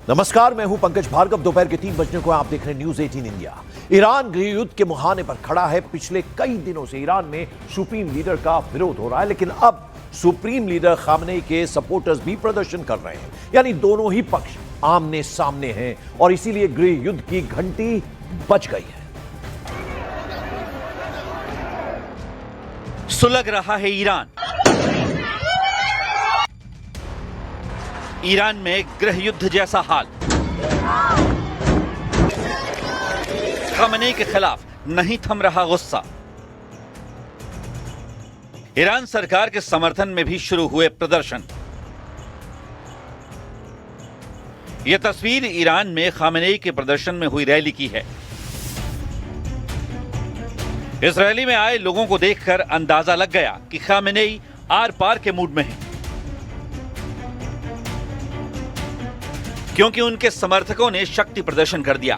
नमस्कार, मैं हूं पंकज भार्गव। दोपहर के 3 बजने को आप देख रहे हैं न्यूज 18 इंडिया। ईरान गृह युद्ध के मुहाने पर खड़ा है। पिछले कई दिनों से ईरान में सुप्रीम लीडर का विरोध हो रहा है, लेकिन अब सुप्रीम लीडर खामनेई के सपोर्टर्स भी प्रदर्शन कर रहे हैं। यानी दोनों ही पक्ष आमने सामने हैं और इसीलिए गृह युद्ध की घंटी बज गई है। सुलग रहा है ईरान में गृह युद्ध जैसा हाल। खामनेई के खिलाफ नहीं थम रहा गुस्सा। ईरान सरकार के समर्थन में भी शुरू हुए प्रदर्शन। यह तस्वीर ईरान में खामनेई के प्रदर्शन में हुई रैली की है। इस रैली में आए लोगों को देखकर अंदाजा लग गया कि खामनेई आर पार के मूड में हैं, क्योंकि उनके समर्थकों ने शक्ति प्रदर्शन कर दिया।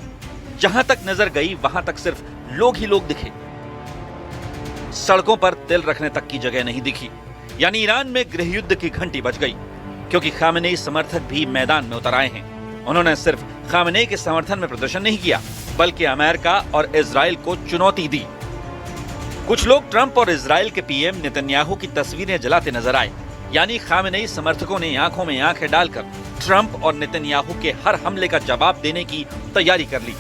जहां तक नजर गई वहां तक सिर्फ लोग ही लोग दिखे। सड़कों पर तिल रखने तक की जगह नहीं दिखी। यानी ईरान में गृह युद्ध की घंटी बज गई, क्योंकि खामनेई समर्थक भी मैदान में उतर आए हैं। उन्होंने सिर्फ खामनेई के समर्थन में प्रदर्शन नहीं किया, बल्कि अमेरिका और इजराइल को चुनौती दी। कुछ लोग ट्रंप और इजराइल के पीएम नेतन्याहू की तस्वीरें जलाते नजर आए। यानी खामनेई समर्थकों ने आंखों में आंखें डालकर ट्रंप और नेतन्याहू के हर हमले का जवाब देने की तैयारी कर ली।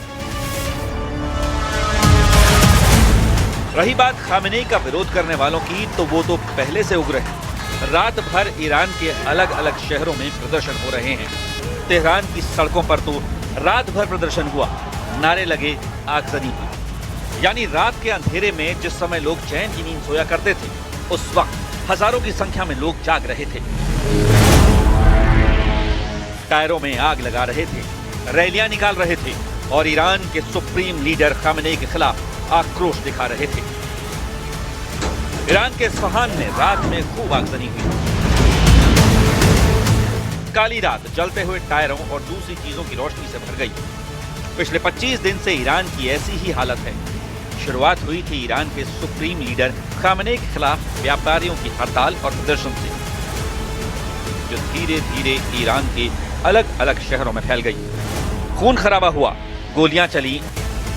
रही बात खामनेई का विरोध करने वालों की, तो वो तो पहले से उग्र है। रात भर ईरान के अलग अलग शहरों में प्रदर्शन हो रहे हैं। तेहरान की सड़कों पर तो रात भर प्रदर्शन हुआ, नारे लगे, आगजनी हुई। यानी रात के अंधेरे में जिस समय लोग चैन की नींद सोया करते थे, उस वक्त हजारों की संख्या में लोग जाग रहे थे, टायरों में आग लगा रहे थे, रैलियां निकाल रहे थे और ईरान के सुप्रीम लीडर खामनेई के खिलाफ आक्रोश दिखा रहे थे। ईरान के इस्फहान में रात में खूब आगजनी हुई। काली रात जलते हुए टायरों और दूसरी चीजों की रोशनी से भर गई। पिछले 25 दिन से ईरान की ऐसी ही हालत है। शुरुआत हुई थी ईरान के सुप्रीम लीडर खामनेई के खिलाफ व्यापारियों की हड़ताल और प्रदर्शन से, जो धीरे धीरे ईरान के अलग अलग शहरों में फैल गई। खून खराबा हुआ, गोलियां चली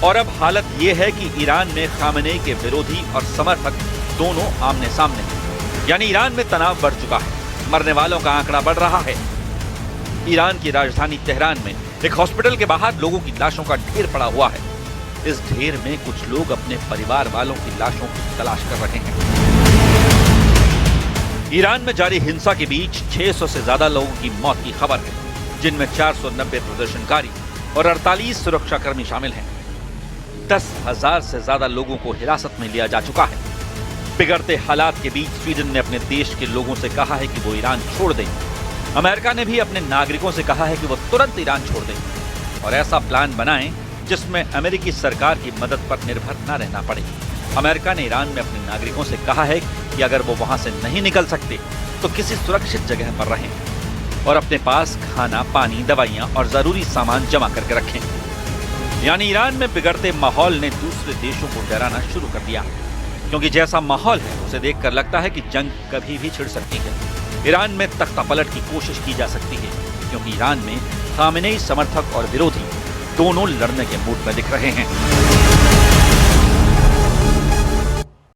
और अब हालत यह है कि ईरान में खामनेई के विरोधी और समर्थक दोनों आमने सामने हैं। यानी ईरान में तनाव बढ़ चुका है। मरने वालों का आंकड़ा बढ़ रहा है। ईरान की राजधानी तेहरान में एक हॉस्पिटल के बाहर लोगों की लाशों का ढेर पड़ा हुआ है। इस ढेर में कुछ लोग अपने परिवार वालों की लाशों की तलाश कर रहे हैं। ईरान में जारी हिंसा के बीच 600 से ज्यादा लोगों की मौत की खबर है, जिनमें 490 प्रदर्शनकारी और 48 सुरक्षाकर्मी शामिल हैं। 10,000 से ज्यादा लोगों को हिरासत में लिया जा चुका है। बिगड़ते हालात के बीच स्वीडन ने अपने देश के लोगों से कहा है कि वो ईरान छोड़ दें। अमेरिका ने भी अपने नागरिकों से कहा है कि वो तुरंत ईरान छोड़ दें और ऐसा प्लान बनाएं जिसमें अमेरिकी सरकार की मदद पर निर्भर न रहना पड़े। अमेरिका ने ईरान में अपने नागरिकों से कहा है कि अगर वो वहां से नहीं निकल सकते तो किसी सुरक्षित जगह पर रहें और अपने पास खाना, पानी, दवाइयां और जरूरी सामान जमा करके रखें। यानी ईरान में बिगड़ते माहौल ने दूसरे देशों को डराना शुरू कर दिया, क्योंकि जैसा माहौल है उसे देखकर लगता है कि जंग कभी भी छिड़ सकती है। ईरान में तख्तापलट की कोशिश की जा सकती है, क्योंकि ईरान में खामनेई समर्थक और विरोधी दोनों लड़ने के मूड में दिख रहे हैं।